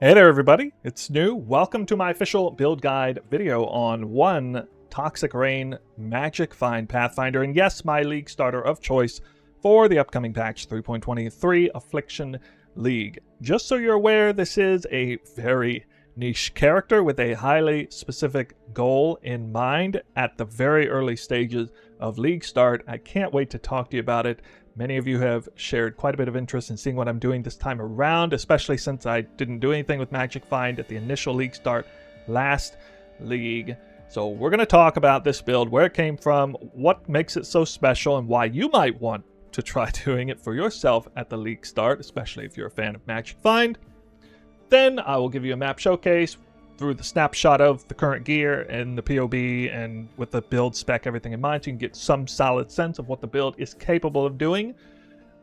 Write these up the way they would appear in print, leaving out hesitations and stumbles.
Hey there everybody, it's New. Welcome to my official build guide video on one Toxic Rain Magic Find Pathfinder, and yes, my league starter of choice for the upcoming patch 3.23 Affliction League. Just so you're aware, this is a very niche character with a highly specific goal in mind at the very early stages of league start. I can't wait to talk to you about it. Many of you have shared quite a bit of interest in seeing what I'm doing this time around, especially since I didn't do anything with Magic Find at the initial league start last league. So we're going to talk about this build, where it came from, what makes it so special, and why you might want to try doing it for yourself at the league start, especially if you're a fan of Magic Find. Then I will give you a map showcase through the snapshot of the current gear and the PoE, and with the build spec, everything in mind, so you can get some solid sense of what the build is capable of doing.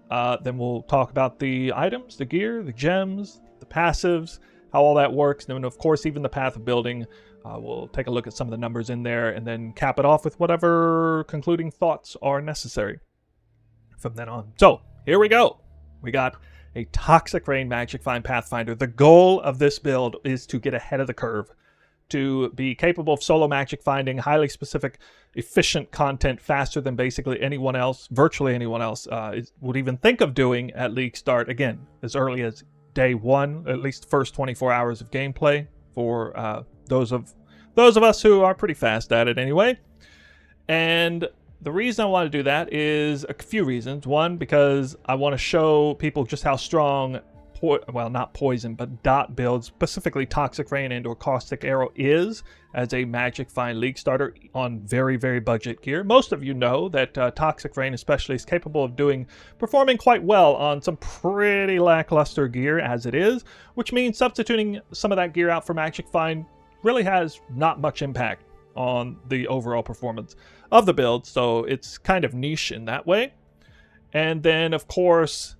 Then we'll talk about the items, the gear, the gems, the passives, how all that works, and then of course even the path of building. We'll take a look at some of the numbers in there and then cap it off with whatever concluding thoughts are necessary from then on. So here we go. We got a Toxic Rain Magic Find Pathfinder. The goal of this build is to get ahead of the curve, to be capable of solo magic finding, highly specific, efficient content faster than basically anyone else, virtually anyone else, would even think of doing at league start. Again, as early as day one, at least the first 24 hours of gameplay for those of us who are pretty fast at it anyway. And the reason I want to do that is a few reasons. One, because I want to show people just how strong, well, not poison, but dot build, specifically Toxic Rain and or Caustic Arrow, is as a Magic Find League starter on very, very budget gear. Most of you know that Toxic Rain especially is capable of performing quite well on some pretty lackluster gear as it is, which means substituting some of that gear out for Magic Find really has not much impact on the overall performance of the build, so it's kind of niche in that way. And then of course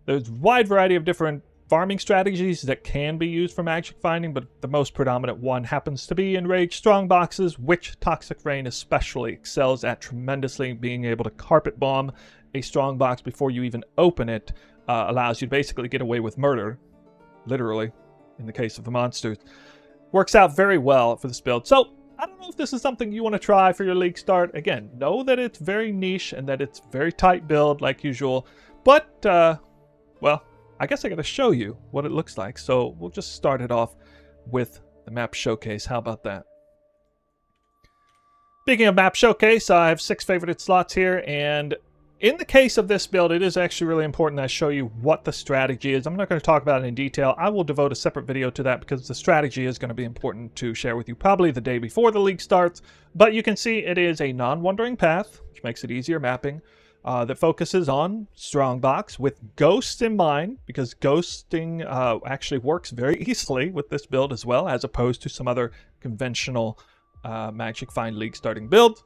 there's a wide variety of different farming strategies that can be used for magic finding, but the most predominant one happens to be enraged strongboxes, which Toxic Rain especially excels at tremendously. Being able to carpet bomb a strongbox before you even open it allows you to basically get away with murder, literally, in the case of the monsters. Works out very well for this build. So I don't know if this is something you want to try for your league start. Again, know that it's very niche and that it's very tight build like usual. But, well, I guess I got to show you what it looks like. So we'll just start it off with the map showcase. How about that? Speaking of map showcase, I have 6 favorited slots here. And in the case of this build, it is actually really important that I show you what the strategy is. I'm not going to talk about it in detail. I will devote a separate video to that because the strategy is going to be important to share with you probably the day before the league starts. But you can see it is a non-wandering path, which makes it easier mapping, that focuses on Strongbox with ghosts in mind, because ghosting actually works very easily with this build as well, as opposed to some other conventional Magic Find League starting builds.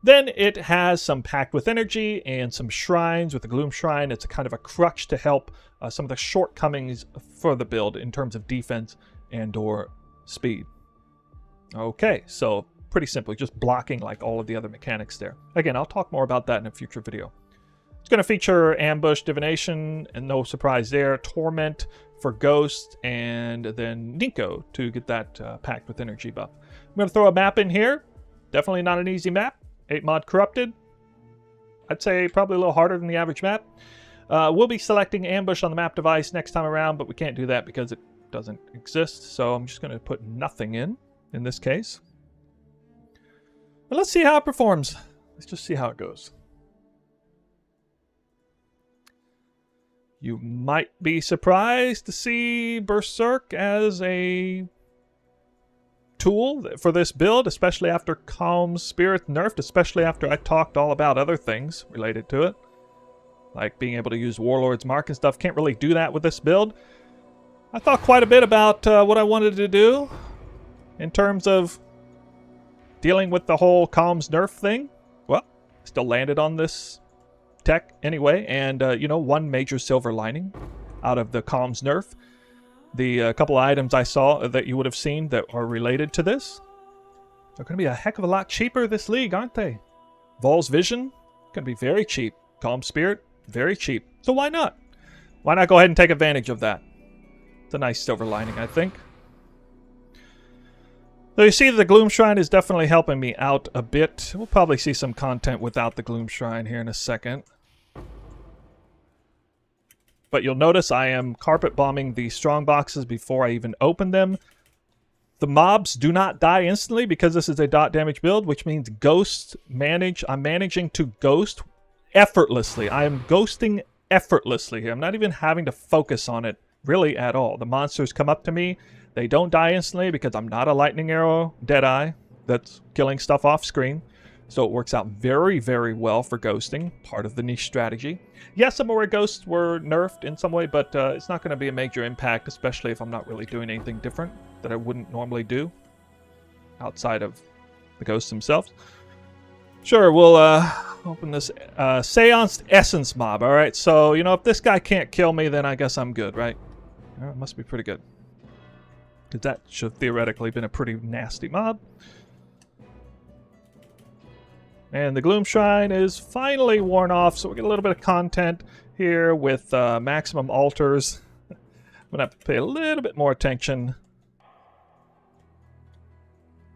Then it has some Packed with Energy and some shrines. With the Gloom Shrine, it's a kind of a crutch to help some of the shortcomings for the build in terms of defense and or speed. Okay, so pretty simple, just blocking like all of the other mechanics there. Again, I'll talk more about that in a future video. It's going to feature Ambush, Divination, and no surprise there, Torment for Ghost, and then Nico to get that Packed with Energy buff. I'm going to throw a map in here. Definitely not an easy map. 8 mod corrupted. I'd say probably a little harder than the average map. We'll be selecting Ambush on the map device next time around, but we can't do that because it doesn't exist. So I'm just going to put nothing in this case. But let's see how it performs. Let's just see how it goes. You might be surprised to see Berserk as a tool for this build, especially after Calm Spirit nerfed, especially after I talked all about other things related to it, like being able to use Warlord's Mark and stuff. Can't really do that with this build. I thought quite a bit about what I wanted to do in terms of dealing with the whole Calm's nerf thing. Well, still landed on this tech anyway, and you know, one major silver lining out of the Calm's nerf. The couple of items I saw that you would have seen that are related to this are going to be a heck of a lot cheaper this league, aren't they? Vol's Vision, going to be very cheap. Calm Spirit, very cheap. So why not? Why not go ahead and take advantage of that? It's a nice silver lining, I think. So you see the Gloom Shrine is definitely helping me out a bit. We'll probably see some content without the Gloom Shrine here in a second. But you'll notice I am carpet bombing the strong boxes before I even open them. The mobs do not die instantly because this is a dot damage build, which means ghosts manage. I'm managing to ghost effortlessly. I am ghosting effortlessly here. I'm not even having to focus on it really at all. The monsters come up to me. They don't die instantly because I'm not a lightning arrow Deadeye that's killing stuff off screen. So it works out very, very well for ghosting, part of the niche strategy. Yes, some more ghosts were nerfed in some way, but it's not going to be a major impact, especially if I'm not really doing anything different that I wouldn't normally do outside of the ghosts themselves. Sure, we'll open this Seanced Essence mob. All right, so, you know, if this guy can't kill me, then I guess I'm good, right? It must be pretty good. Because that should have theoretically been a pretty nasty mob. And the Gloom Shrine is finally worn off, so we get a little bit of content here with maximum altars. I'm going to have to pay a little bit more attention.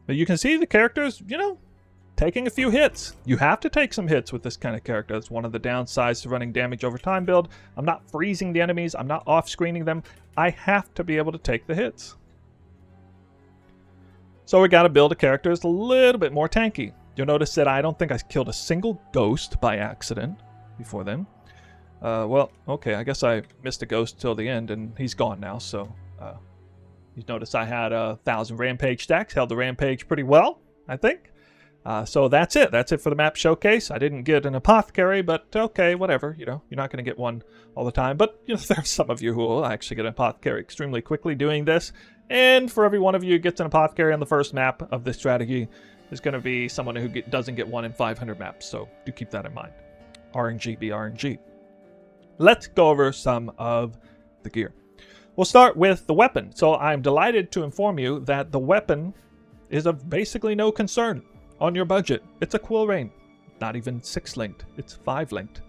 But you can see the characters, you know, taking a few hits. You have to take some hits with this kind of character. It's one of the downsides to running damage over time build. I'm not freezing the enemies. I'm not off-screening them. I have to be able to take the hits. So we got to build a character that's a little bit more tanky. You'll notice that I don't think I killed a single ghost by accident before then. Well, okay, I guess I missed a ghost till the end, and he's gone now, so... you notice I had 1,000 rampage stacks, held the rampage pretty well, I think. So that's it. That's it for the map showcase. I didn't get an apothecary, but okay, whatever. You know, you're not going to get one all the time. But you know, there's some of you who will actually get an apothecary extremely quickly doing this. And for every one of you who gets an apothecary on the first map of this strategy, there's going to be someone who doesn't get one in 500 maps. So do keep that in mind. RNG be RNG. Let's go over some of the gear. We'll start with the weapon. So I'm delighted to inform you that the weapon is of basically no concern on your budget. It's a Quill Rain. Not even 6-linked. It's 5-linked.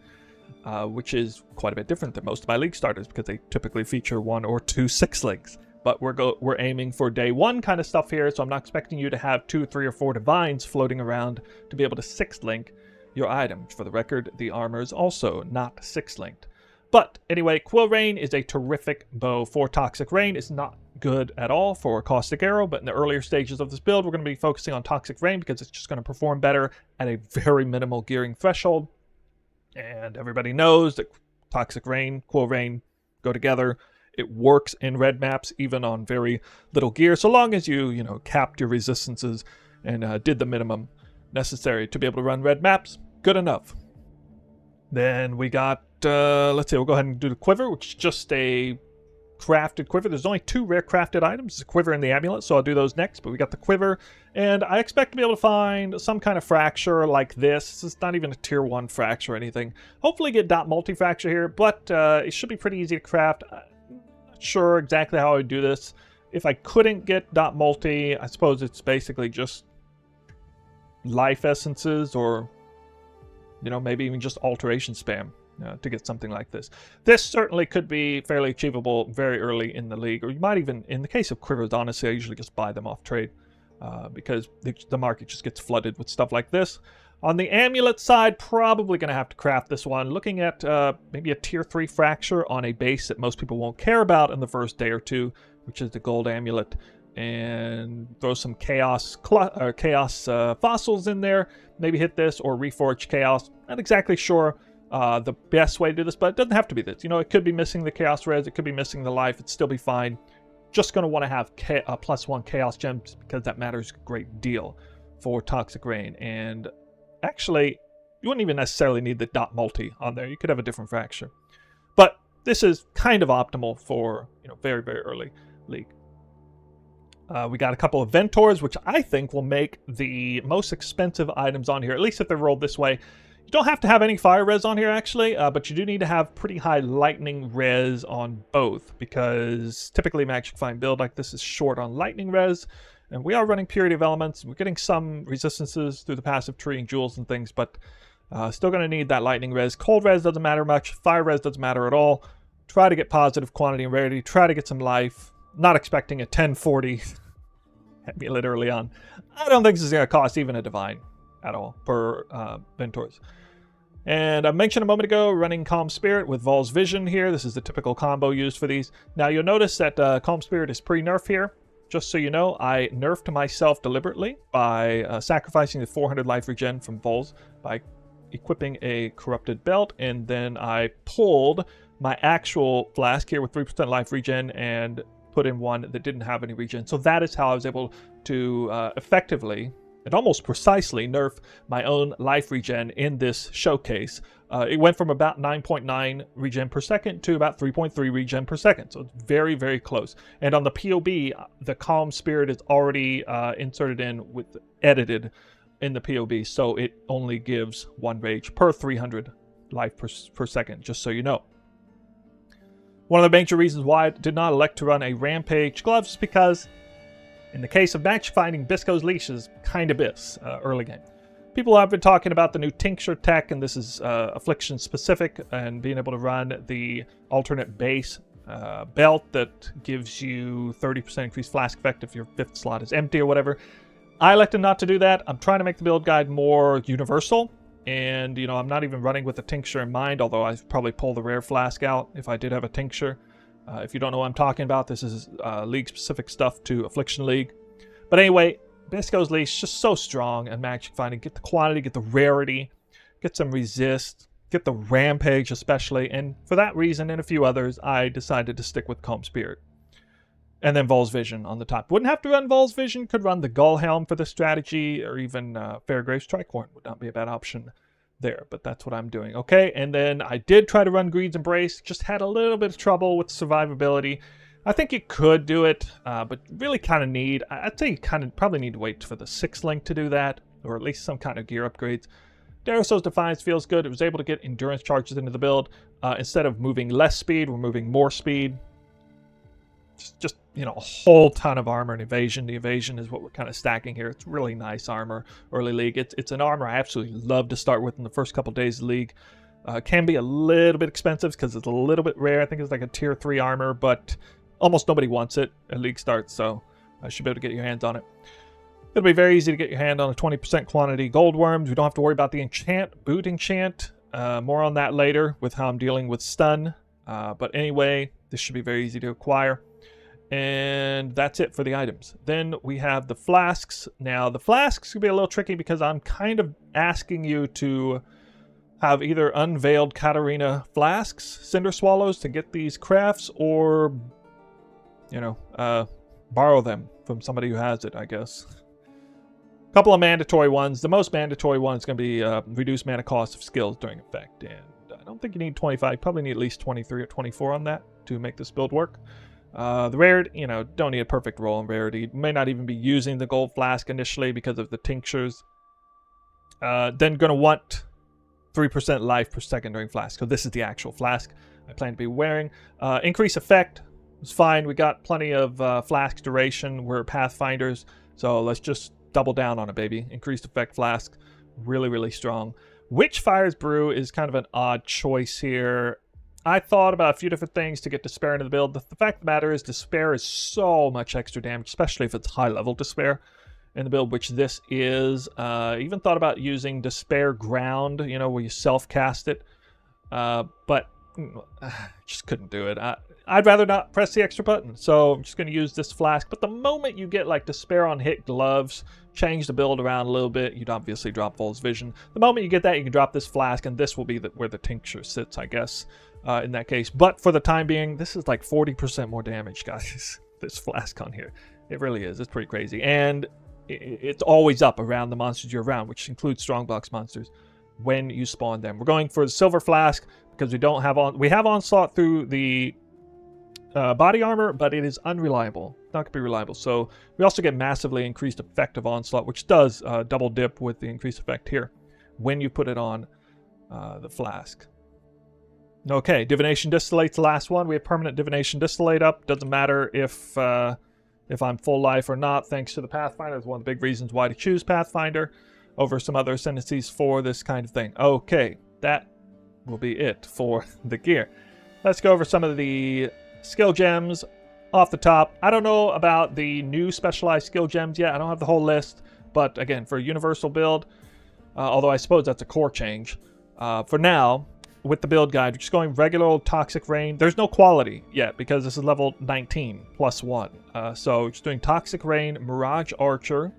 Which is quite a bit different than most of my League starters because they typically feature 1 or 2 6-links. But we're aiming for day 1 kind of stuff here, so I'm not expecting you to have 2, 3, or 4 divines floating around to be able to 6-link your items. For the record, the armor is also not 6-linked. But anyway, Quill Rain is a terrific bow for Toxic Rain. It's not good at all for Caustic Arrow, but in the earlier stages of this build, we're going to be focusing on Toxic Rain because it's just going to perform better at a very minimal gearing threshold. And everybody knows that Toxic Rain, Quill Rain go together. It works in red maps, even on very little gear, so long as you know, capped your resistances and did the minimum necessary to be able to run red maps. Good enough. Then we got, let's see, we'll go ahead and do the Quiver, which is just a crafted quiver. There's only 2 rare crafted items, the Quiver and the Amulet, so I'll do those next. But we got the Quiver, and I expect to be able to find some kind of fracture like this. This is not even a tier 1 fracture or anything. Hopefully get dot multi-fracture here, but it should be pretty easy to craft. Not sure exactly how I would do this. If I couldn't get dot multi, I suppose it's basically just life essences or, you know, maybe even just alteration spam to get something like this. This certainly could be fairly achievable very early in the league, or you might even, in the case of Quivers, honestly, I usually just buy them off trade because the market just gets flooded with stuff like this. On the Amulet side, probably going to have to craft this one. Looking at maybe a tier 3 fracture on a base that most people won't care about in the first day or 2, which is the Gold Amulet. And throw some Chaos fossils in there. Maybe hit this or reforge Chaos. Not exactly sure the best way to do this, but it doesn't have to be this. You know, it could be missing the Chaos Res. It could be missing the life. It'd still be fine. Just going to want to have +1 Chaos Gems because that matters a great deal for Toxic Rain. And actually, you wouldn't even necessarily need the dot multi on there. You could have a different fracture. But this is kind of optimal for, you know, very, very early league. We got a couple of Ventors, which I think will make the most expensive items on here, at least if they're rolled this way. You don't have to have any fire res on here, actually, but you do need to have pretty high lightning res on both, because typically Magic Find build like this is short on lightning res, and we are running Purity of Elements. We're getting some resistances through the passive tree and jewels and things, but still going to need that lightning res. Cold res doesn't matter much. Fire res doesn't matter at all. try to get positive quantity and rarity, try to get some life. Not expecting a 1040 amulet early on. I don't think this is going to cost even a divine at all per Ventors. And I mentioned a moment ago running Calm Spirit with Vol's Vision here. This is the typical combo used for these. Now you'll notice that Calm Spirit is pre-nerf here. Just so you know, I nerfed myself deliberately by sacrificing the 400 life regen from Vol's by equipping a corrupted belt, and then I pulled my actual flask here with 3% life regen and put in one that didn't have any regen. So that is how I was able to effectively and almost precisely nerf my own life regen in this showcase. It went from about 9.9 regen per second to about 3.3 regen per second. So it's very, very close. And on the PoB, the Calm Spirit is already inserted in with edited in the PoB. So it only gives 1 rage per 300 life per second, just so you know. One of the major reasons why I did not elect to run a Rampage Gloves is because in the case of match finding, Bisco's Leash is kind of bis early game. People have been talking about the new tincture tech, and this is Affliction specific, and being able to run the alternate base belt that gives you 30% increased flask effect if your 5th slot is empty or whatever. I elected not to do that. I'm trying to make the build guide more universal, and you know, I'm not even running with the tincture in mind, although I'd probably pull the rare flask out if I did have a tincture. If you don't know what I'm talking about, this is League-specific stuff to Affliction League. But anyway, Bisco's Leash is just so strong and Magic Finding. Get the quantity, get the rarity, get some resist, get the Rampage especially. And for that reason and a few others, I decided to stick with Calm Spirit. And then Vol's Vision on the top. Wouldn't have to run Vol's Vision. Could run the Gull Helm for this strategy, or even Fairgrave's Tricorn would not be a bad option there, but that's what I'm doing. Okay, and then I did try to run Greed's Embrace, just had a little bit of trouble with survivability. I think you could do it, but really kind of need, I'd say you kind of probably need to wait for the 6th link to do that, or at least some kind of gear upgrades. Darius's Defiance feels good. It was able to get endurance charges into the build. Instead of moving less speed, we're moving more speed. Just you know, a whole ton of armor and evasion. The evasion is what we're kind of stacking here. It's really nice armor early league. It's an armor I absolutely love to start with in the first couple days of league. Can be a little bit expensive because it's a little bit rare. I think it's like a tier 3 armor, but almost nobody wants it at league start, so I should be able to get your hands on it. It'll be very easy to get your hand on a 20% quantity gold worms. We don't have to worry about the boot enchant. More on that later with how I'm dealing with stun. But anyway, this should be very easy to acquire. And that's it for the items. Then we have the flasks. Now, the flasks could be a little tricky because I'm kind of asking you to have either unveiled Katarina flasks, Cinder Swallows, to get these crafts, or, you know, borrow them from somebody who has it, I guess. A couple of mandatory ones. The most mandatory one is going to be reduced mana cost of skills during effect. And I don't think you need 25. You probably need at least 23 or 24 on that to make this build work. The rarity, you know, don't need a perfect roll on rarity. You may not even be using the gold flask initially because of the tinctures. Then going to want 3% life per second during flask. So this is the actual flask I plan to be wearing. Increase effect is fine. We got plenty of flask duration. We're Pathfinders, so let's just double down on it, baby. Increased effect flask, really, really strong. Witchfire's Brew is kind of an odd choice here. I thought about a few different things to get Despair into the build. The fact of the matter is Despair is so much extra damage, especially if it's high-level Despair in the build, which this is. Even thought about using Despair Ground, you know, where you self-cast it. But just couldn't do it. I'd rather not press the extra button, so I'm just going to use this flask. But the moment you get, like, Despair on hit gloves, change the build around a little bit, you'd obviously drop Vol's Vision. The moment you get that, you can drop this flask, and this will be where the tincture sits, I guess. In that case, but for the time being, this is like 40% more damage, guys. This flask on here, it really is. It's pretty crazy, and it's always up around the monsters you're around, which includes Strongbox monsters when you spawn them. We're going for the silver flask because we have onslaught through the body armor, but it is unreliable. It's not gonna be reliable. So we also get massively increased effect of onslaught, which does double dip with the increased effect here when you put it on the flask. Okay, Divination Distillate's the last one. We have permanent Divination Distillate up. Doesn't matter if I'm full life or not, thanks to the Pathfinder. It's one of the big reasons why to choose Pathfinder over some other ascendancies for this kind of thing. Okay, that will be it for the gear. Let's go over some of the skill gems off the top. I don't know about the new specialized skill gems yet. I don't have the whole list. But again, for a universal build, although I suppose that's a core change, for now, with the build guide, we're just going regular old Toxic Rain. There's no quality yet because this is level 19 plus 1. So just doing Toxic Rain, Mirage Archer,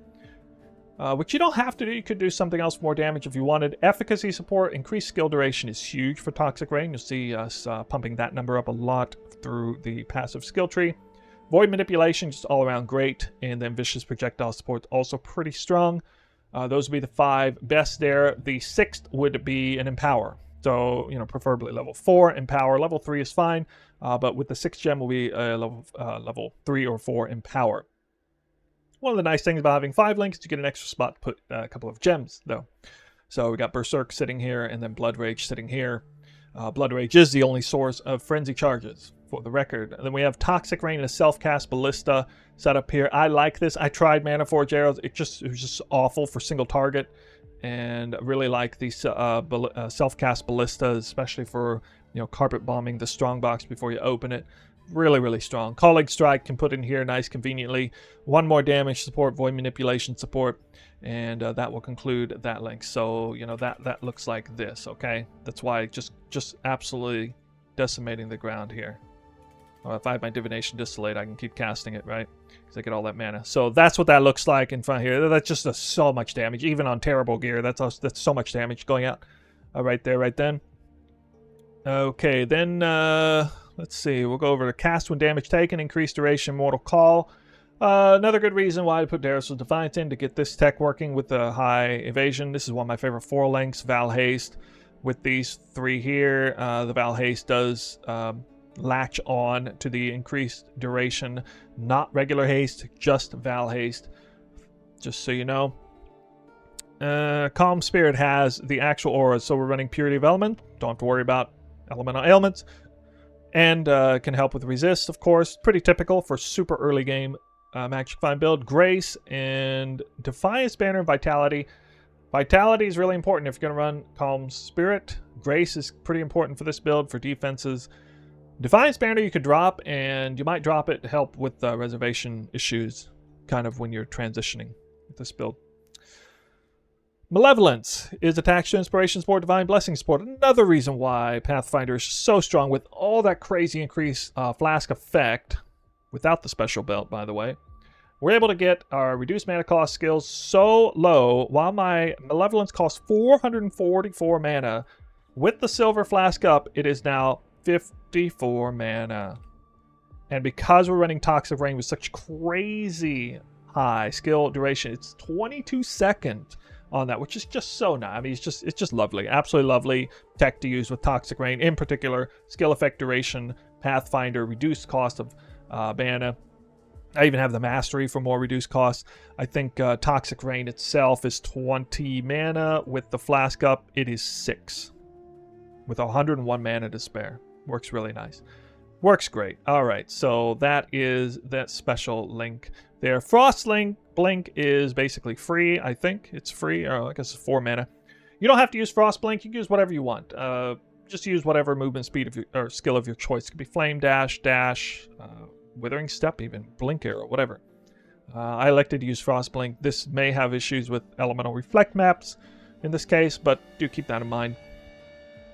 which you don't have to do. You could do something else, more damage if you wanted. Efficacy support, increased skill duration is huge for Toxic Rain. You'll see us pumping that number up a lot through the passive skill tree. Void Manipulation, just all around great. And then Vicious Projectile support, also pretty strong. Those would be the 5 best there. The 6th would be an Empower. So, you know, preferably level 4 Empower. Level 3 is fine, but with the 6th gem will be level 3 or 4 Empower. One of the nice things about having 5 links is you get an extra spot to put a couple of gems, though. So we got Berserk sitting here, and then Blood Rage sitting here. Blood Rage is the only source of Frenzy charges, for the record. And then we have Toxic Rain and a Self-Cast Ballista set up here. I like this. I tried Mana Forge arrows. It was just awful for single target. And I really like these self-cast ballistas, especially for, you know, carpet bombing the Strongbox before you open it. Really, really strong. Colleague Strike can put in here nice, conveniently. 1 more damage support, Void Manipulation support, and that will conclude that link. So, you know, that looks like this, okay? That's why just absolutely decimating the ground here. If I have my Divination Distillate, I can keep casting it, right? Because I get all that mana. So that's what that looks like in front here. That's just so much damage. Even on terrible gear, that's so much damage going out right there, right then. Okay, then let's see. We'll go over to cast when damage taken, increased duration, Mortal Call. Another good reason why I put Darius' Defiance in, to get this tech working with the high evasion. This is one of my favorite 4 links. Val Haste. With these 3 here, the Val Haste does latch on to the increased duration, not regular haste, just Val Haste, just so you know. Calm Spirit has the actual auras, so we're running Purity of Element, don't have to worry about elemental ailments, and can help with resist, of course. Pretty typical for super early game Magic Find build. Grace and Defiance Banner and Vitality. Vitality is really important if you're going to run Calm Spirit. Grace is pretty important for this build for defenses. Defiance Banner you could drop, and you might drop it to help with reservation issues, kind of when you're transitioning with this build. Malevolence is attached to Inspiration support, Divine Blessing support. Another reason why Pathfinder is so strong with all that crazy increased flask effect, without the special belt, by the way. We're able to get our reduced mana cost skills so low, while my Malevolence costs 444 mana. With the Silver Flask up, it is now 54 mana. And because we're running Toxic Rain with such crazy high skill duration, it's 22 seconds on that, which is just so nice. I mean, it's just lovely. Absolutely lovely tech to use with Toxic Rain. In particular, skill effect duration, Pathfinder, reduced cost of mana. I even have the Mastery for more reduced costs. I think Toxic Rain itself is 20 mana. With the Flask up, it is 6. With 101 mana to spare. Works really nice. Works great. All right, so that is that special link there. Frost Blink is basically free, I think. It's free, or I guess it's 4 mana. You don't have to use Frost Blink. You can use whatever you want. Just use whatever movement speed of your, or skill of your choice. It could be Flame Dash, Withering Step even, Blink Arrow, whatever. I elected to use Frost Blink. This may have issues with Elemental Reflect maps in this case, but do keep that in mind.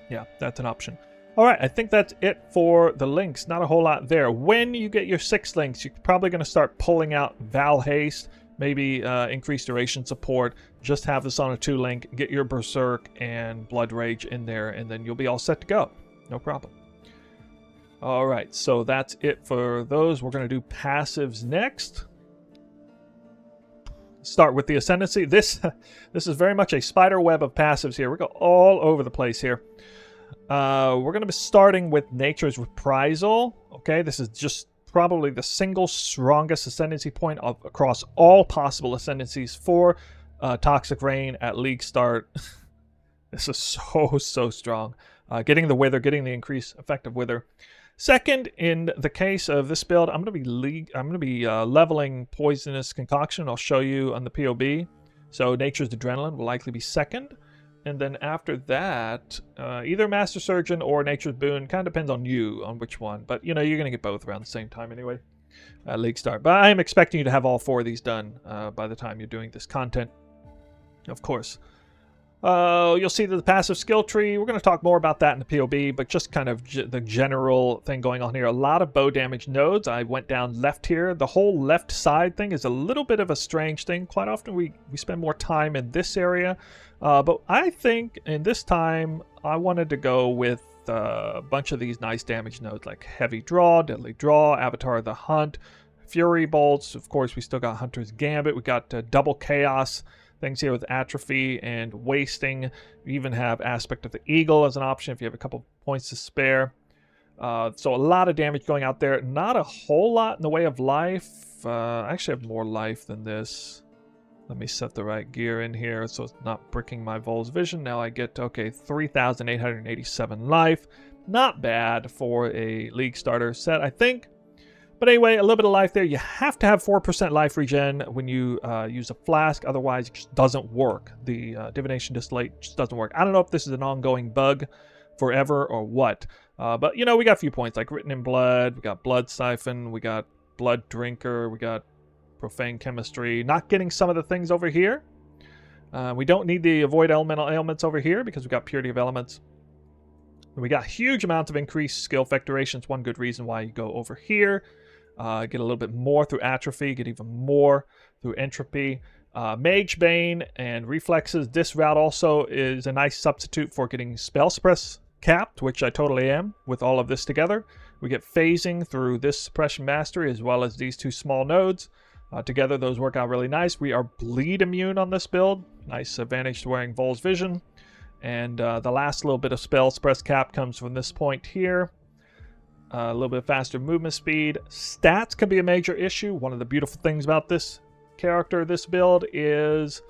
Yeah, that's an option. All right, I think that's it for the links. Not a whole lot there. When you get your 6 links, you're probably going to start pulling out Val Haste, maybe increased duration support. Just have this on a 2 link. Get your Berserk and Blood Rage in there, and then you'll be all set to go. No problem. All right, so that's it for those. We're going to do passives next. Start with the Ascendancy. This is very much a spider web of passives here. We go all over the place here. We're going to be starting with Nature's Reprisal. Okay, this is just probably the single strongest ascendancy point across all possible ascendancies for Toxic Rain at League start. This is so strong. Getting the Wither, getting the increased effective Wither. Second, in the case of this build, I'm going to be leveling Poisonous Concoction. I'll show you on the POB. So Nature's Adrenaline will likely be second. and then after that, either Master Surgeon or Nature's Boon. Kind of depends on you, on which one. But, you know, you're going to get both around the same time anyway. League start. But I'm expecting you to have all 4 of these done by the time you're doing this content, of course. You'll see that the passive skill tree, we're going to talk more about that in the PoB, but just kind of the general thing going on here. A lot of bow damage nodes. I went down left here. The whole left side thing is a little bit of a strange thing. Quite often we spend more time in this area, but I think in this time I wanted to go with a bunch of these nice damage nodes like Heavy Draw, Deadly Draw, Avatar of the Hunt, Fury Bolts. Of course, we still got Hunter's Gambit. We got Double Chaos things here with Atrophy and Wasting. You even have Aspect of the Eagle as an option if you have a couple points to spare. So a lot of damage going out there. Not a whole lot in the way of life. I actually have more life than this. Let me set the right gear in here so it's not bricking my Vol's vision. Now I get, okay, 3,887 life. Not bad for a League starter set, I think. But anyway, a little bit of life there. You have to have 4% life regen when you use a flask. Otherwise, it just doesn't work. The Divination Distillate just doesn't work. I don't know if this is an ongoing bug forever or what. But, you know, we got a few points like Written in Blood. We got Blood Siphon. We got Blood Drinker. We got Profane Chemistry. Not getting some of the things over here. We don't need the Avoid Elemental Ailments over here because we got Purity of Elements. We got huge amounts of increased skill effect durations. One good reason why you go over here. Get a little bit more through Atrophy, get even more through Entropy. Mage Bane and Reflexes. This route also is a nice substitute for getting Spell Suppress capped, which I totally am with all of this together. We get phasing through this Suppression Mastery as well as these 2 small nodes. Together, those work out really nice. We are bleed immune on this build. Nice advantage to wearing Vol's Vision. And the last little bit of Spell Suppress cap comes from this point here. A little bit faster movement speed. Stats can be a major issue. One of the beautiful things about this character, this build, is,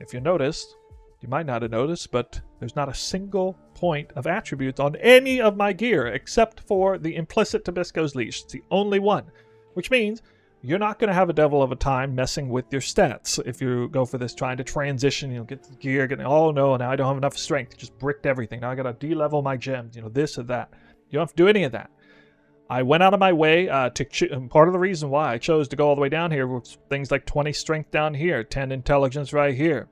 if you noticed, you might not have noticed, but there's not a single point of attributes on any of my gear except for the implicit Tabisco's Leash. It's the only one, which means you're not going to have a devil of a time messing with your stats if you go for this, trying to transition, you know, get the gear, getting, oh no, now I don't have enough strength, just bricked everything, now I got to de-level my gems, you know, this or that. You don't have to do any of that. I went out of my way to part of the reason why I chose to go all the way down here was things like 20 strength down here, 10 intelligence right here.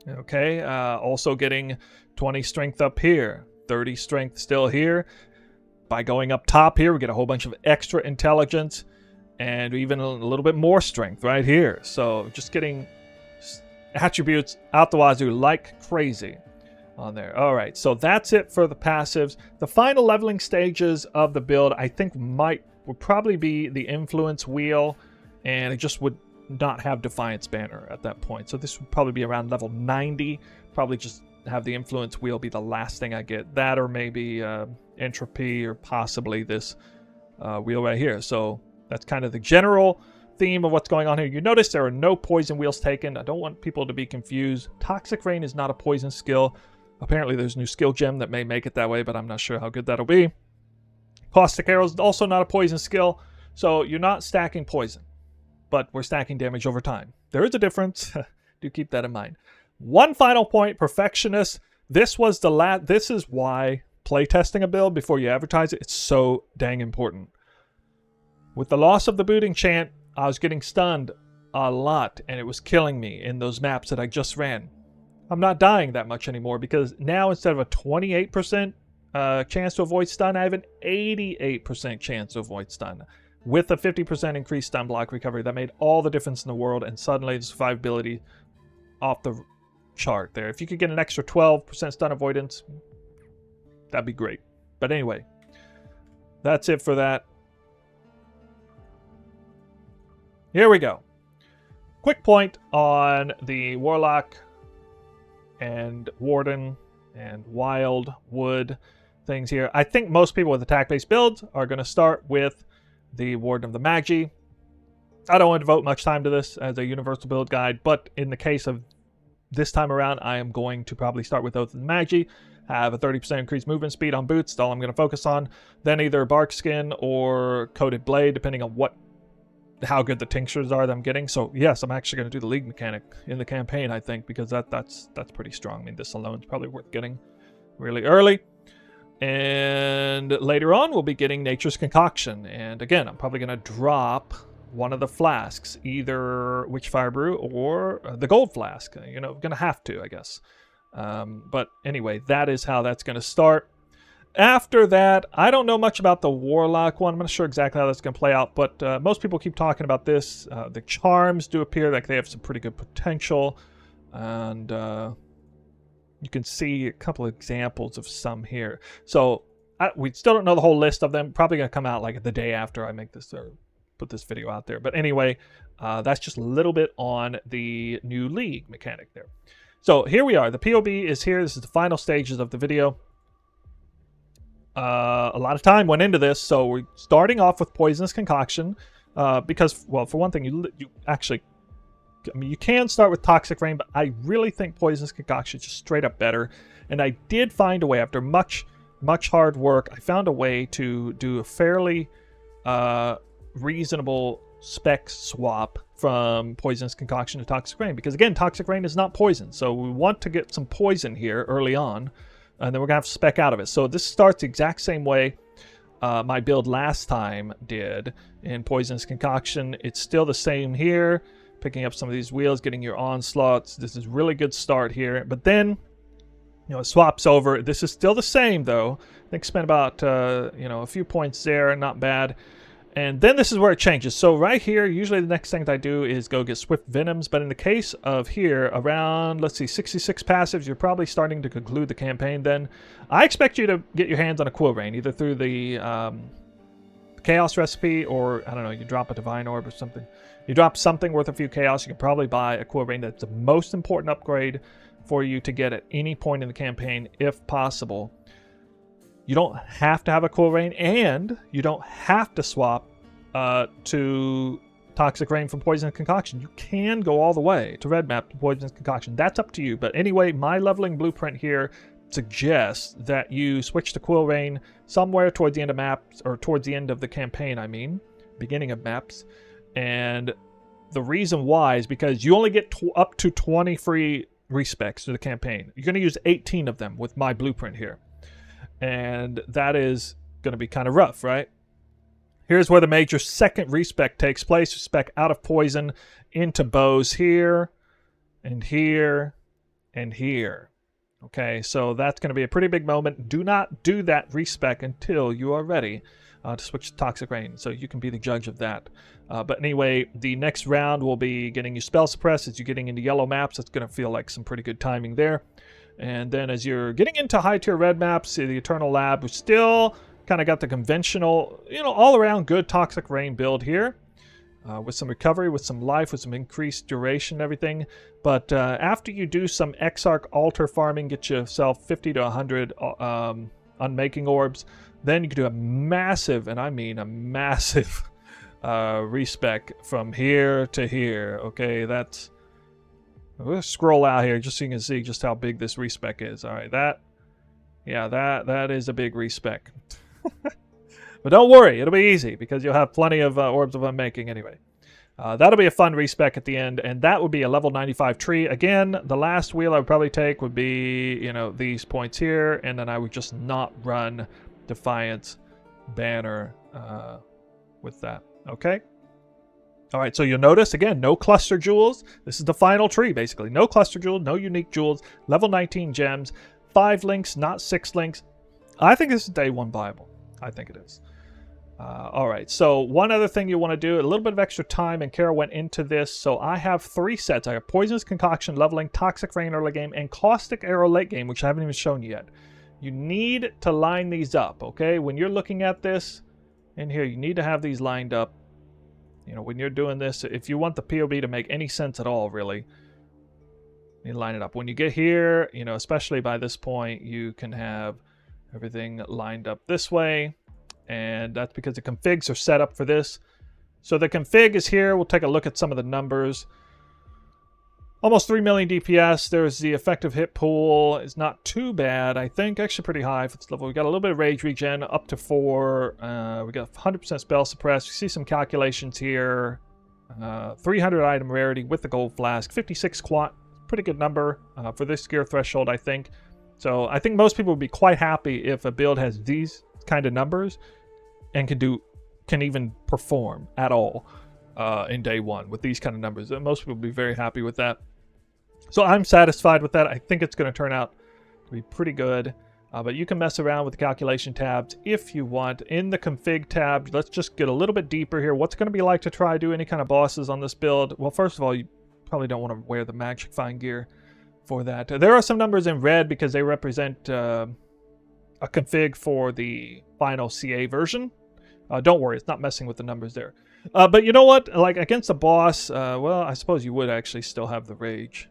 Okay, also getting 20 strength up here, 30 strength still here. By going up top here, we get a whole bunch of extra intelligence and even a little bit more strength right here. So just getting attributes out the wazoo like crazy on there. All right, so that's it for the passives. The final leveling stages of the build, I think, would probably be the Influence Wheel, and it just would not have Defiance Banner at that point. So this would probably be around level 90. Probably just have the Influence Wheel be the last thing I get. That or maybe Entropy or possibly this wheel right here. So that's kind of the general theme of what's going on here. You notice there are no poison wheels taken. I don't want people to be confused. Toxic Rain is not a poison skill. Apparently there's a new skill gem that may make it that way, but I'm not sure how good that'll be. Caustic Arrow is also not a poison skill, so you're not stacking poison, but we're stacking damage over time. There is a difference. Do keep that in mind. One final point, Perfectionist. This is why playtesting a build before you advertise it, it's so dang important. With the loss of the booting chant, I was getting stunned a lot, and it was killing me in those maps that I just ran. I'm not dying that much anymore because now instead of a 28% chance to avoid stun, I have an 88% chance to avoid stun. With a 50% increased stun block recovery, that made all the difference in the world, and suddenly the survivability off the chart there. If you could get an extra 12% stun avoidance, that'd be great. But anyway, that's it for that. Here we go. Quick point on the Warlock and Warden and Wild Wood things here. I think most people with attack-based builds are going to start with the Warden of the Magi. I don't want to devote much time to this as a universal build guide, but in the case of this time around, I am going to probably start with Oath of the Magi, have a 30% increased movement speed on boots, that's all I'm going to focus on, then either Bark Skin or Coated Blade, depending on how good the tinctures are that I'm getting. So yes, I'm actually going to do the league mechanic in the campaign, I think, because that's pretty strong. I mean, this alone is probably worth getting really early. And later on, we'll be getting Nature's Concoction. And again, I'm probably going to drop one of the flasks, either Witchfire Brew or the Gold Flask. You know, going to have to, I guess. But anyway, that is how that's going to start. After that, I don't know much about the Warlock one. I'm not sure exactly how that's going to play out, but most people keep talking about this. The charms do appear like they have some pretty good potential, and you can see a couple of examples of some here. So we still don't know the whole list of them. Probably going to come out like the day after I make this or put this video out there. But anyway, that's just a little bit on the new league mechanic there. So here we are. The POB is here. This is the final stages of the video. A lot of time went into this, so we're starting off with Poisonous Concoction because, well, for one thing, you actually, I mean, you can start with Toxic Rain, but I really think Poisonous Concoction is just straight up better. And I did find a way, after much hard work, I found a way to do a fairly reasonable spec swap from Poisonous Concoction to Toxic Rain, because again, Toxic Rain is not poison, so we want to get some poison here early on. And then we're going to have spec out of it. So this starts the exact same way my build last time did in Poisonous Concoction. It's still the same here. Picking up some of these wheels, getting your onslaughts. This is really good start here. But then, you know, it swaps over. This is still the same, though. I think spent about, you know, a few points there. Not bad. And then this is where it changes. So right here, usually the next thing that I do is go get Swift Venoms. But in the case of here, around, let's see, 66 passives, you're probably starting to conclude the campaign then. I expect you to get your hands on a Quill Rain, either through the Chaos recipe or, I don't know, you drop a Divine Orb or something. You drop something worth a few Chaos, you can probably buy a Quill Rain. That's the most important upgrade for you to get at any point in the campaign, if possible. You don't have to have a Quill Rain, and you don't have to swap to Toxic Rain from Poisonous Concoction. You can go all the way to red map to Poisonous Concoction. That's up to you. But anyway, my leveling blueprint here suggests that you switch to Quill Rain somewhere towards the end of maps, or towards the end of the campaign, I mean, beginning of maps. And the reason why is because you only get up to 20 free respecs to the campaign. You're going to use 18 of them with my blueprint here. And that is going to be kind of rough, right? Here's where the major second respec takes place. Respec out of poison into bows here, and here, and here. Okay, so that's going to be a pretty big moment. Do not do that respec until you are ready to switch to Toxic Rain, so you can be the judge of that. But anyway, the next round will be getting you spell suppress as you're getting into yellow maps. That's going to feel like some pretty good timing there. And then as you're getting into high-tier red maps, the Eternal Lab, we still kind of got the conventional, you know, all-around good Toxic Rain build here. With some recovery, with some life, with some increased duration and everything. But after you do some Exarch altar farming, get yourself 50 to 100 unmaking orbs, then you can do a massive, and I mean a massive, respec from here to here. Okay, that's... We'll scroll out here just so you can see just how big this respec is. All right, that is a big respec. But don't worry, it'll be easy because you'll have plenty of orbs of unmaking anyway. That'll be a fun respec at the end, and that would be a level 95 tree. Again, the last wheel I would probably take would be, you know, these points here, and then I would just not run Defiance banner with that. Okay. All right, so you'll notice, again, no cluster jewels. This is the final tree, basically. No cluster jewels, no unique jewels, level 19 gems, 5 links, not 6 links. I think this is day 1 viable. I think it is. All right, so one other thing you want to do, a little bit of extra time, and Kara went into this. So I have 3 sets. I have Poisonous Concoction, Leveling, Toxic Rain early game, and Caustic Arrow late game, which I haven't even shown you yet. You need to line these up, okay? When you're looking at this in here, you need to have these lined up. You know, when you're doing this, if you want the POB to make any sense at all, really, you line it up. When you get here, you know, especially by this point, you can have everything lined up this way. And that's because the configs are set up for this. So the config is here. We'll take a look at some of the numbers. Almost 3 million DPS. There's the effective hit pool. It's not too bad, I think. Actually pretty high for this level. We got a little bit of rage regen up to 4. We got 100% spell suppress. You see some calculations here. 300 item rarity with the gold flask, 56 quant, pretty good number for this gear threshold, I think. So I think most people would be quite happy if a build has these kind of numbers and can even perform at all in day one with these kind of numbers. Most people would be very happy with that. So I'm satisfied with that. I think it's going to turn out to be pretty good. But you can mess around with the calculation tabs if you want. In the config tab, let's just get a little bit deeper here. What's it going to be like to try to do any kind of bosses on this build? Well, first of all, you probably don't want to wear the Magic Find gear for that. There are some numbers in red because they represent a config for the final CA version. Don't worry, it's not messing with the numbers there. But you know what? Like against the boss, well, I suppose you would actually still have the Rage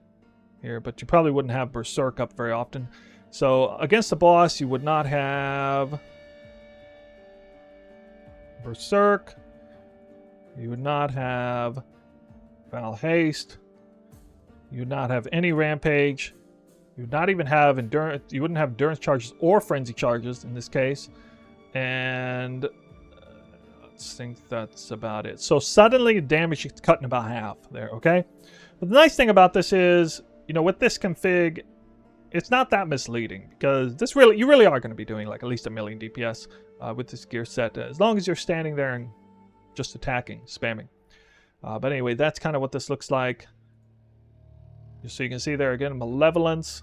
here, but you probably wouldn't have Berserk up very often. So against the boss, you would not have Berserk. You would not have Val Haste. You would not have any Rampage. You would not even have Endurance. You wouldn't have Endurance charges or Frenzy charges in this case. And let's think that's about it. So suddenly damage is cut in about half there, okay? But the nice thing about this is, you know, with this config, it's not that misleading because you really are going to be doing like at least 1,000,000 DPS with this gear set as long as you're standing there and just attacking, spamming. But anyway, that's kind of what this looks like. Just so you can see there again, Malevolence.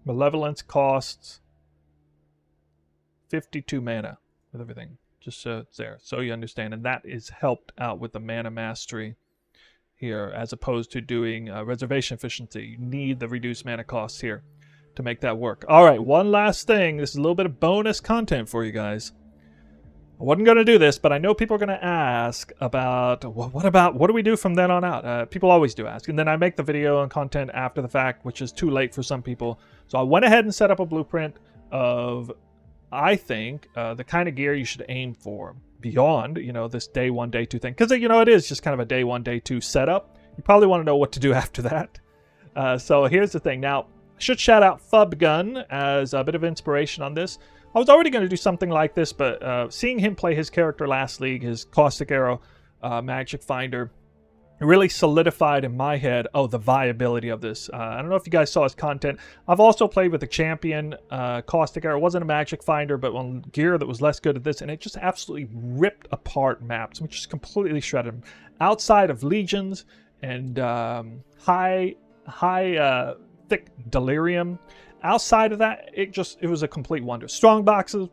Malevolence costs 52 mana with everything. Just so it's there, so you understand. And that is helped out with the mana mastery here, as opposed to doing reservation efficiency. You need the reduced mana costs here to make that work. All right, one last thing. This is a little bit of bonus content for you guys. I wasn't going to do this, but I know people are going to ask about, what do we do from then on out? People always do ask. And then I make the video and content after the fact, which is too late for some people. So I went ahead and set up a blueprint of, I think, the kind of gear you should aim for beyond, you know, this day one, day two thing. Because, you know, it is just kind of a day one, day two setup. You probably want to know what to do after that. So here's the thing. Now, I should shout out Fubgun as a bit of inspiration on this. I was already going to do something like this, but seeing him play his character last league, his Caustic Arrow Magic Finder, really solidified in my head, the viability of this. I don't know if you guys saw his content. I've also played with the champion Caustic Arrow. It wasn't a Magic Finder, but on gear that was less good at this, and it just absolutely ripped apart maps, which just completely shredded them. Outside of Legions and high thick Delirium, outside of that, it was a complete wonder. Strongboxes,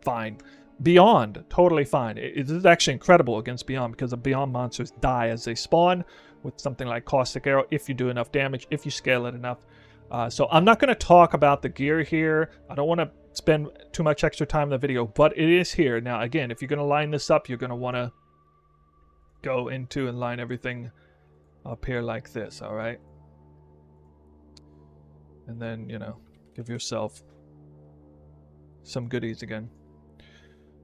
fine. Beyond, totally fine. It is actually incredible against Beyond because the Beyond monsters die as they spawn with something like Caustic Arrow if you do enough damage, if you scale it enough. So I'm not going to talk about the gear here. I don't want to spend too much extra time in the video, but it is here. Now, again, if you're going to line this up, you're going to want to go into and line everything up here like this, all right? And then, you know, give yourself some goodies again.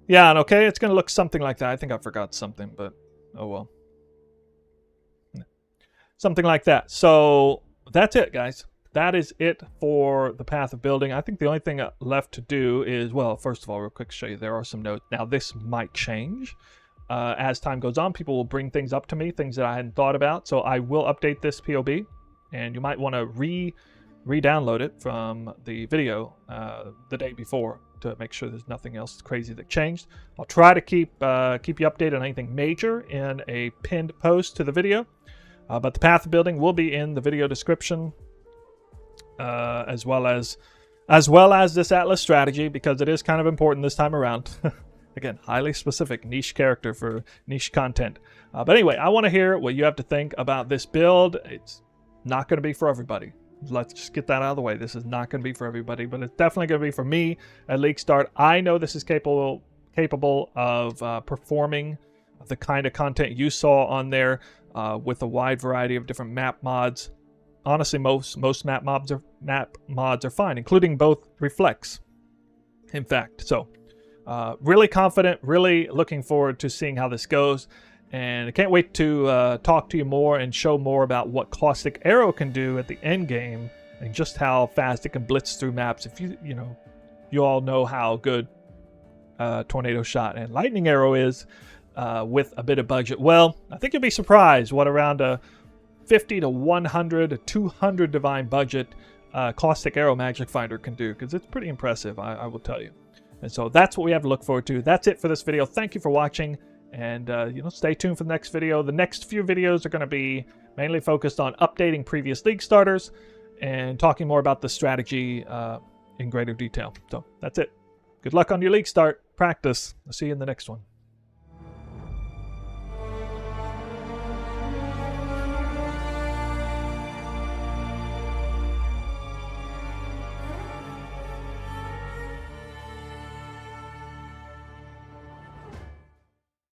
Yeah, and okay, it's going to look something like that. I think I forgot something, but oh well. Something like that. So that's it, guys. That is it for the path of building. I think the only thing left to do is, well, first of all, real quick, show you there are some notes. Now, this might change. As time goes on, people will bring things up to me, things that I hadn't thought about. So I will update this POB, and you might want to re-download it from the video the day before to make sure there's nothing else crazy that changed. I'll try to keep you updated on anything major in a pinned post to the video, but the path of building will be in the video description, as well as this Atlas strategy, because it is kind of important this time around. Again, highly specific niche character for niche content. But anyway, I want to hear what you have to think about this build. It's not going to be for everybody. Let's just get that out of the way. This is not going to be for everybody, but it's definitely going to be for me at League Start. I know this is capable of performing the kind of content you saw on there with a wide variety of different map mods. Honestly, most map mods are fine, including both Reflects, in fact. So really confident, really looking forward to seeing how this goes. And I can't wait to talk to you more and show more about what Caustic Arrow can do at the end game and just how fast it can blitz through maps. If you all know how good Tornado Shot and Lightning Arrow is, with a bit of budget. Well, I think you'll be surprised what around a 50 to 100 to 200 divine budget Caustic Arrow Magic Finder can do, because it's pretty impressive, I will tell you. And so that's what we have to look forward to. That's it for this video. Thank you for watching, and stay tuned for the next video. The next few videos are going to be mainly focused on updating previous league starters and talking more about the strategy in greater detail. So that's it. Good luck on your league start. Practice. I'll see you in the next one.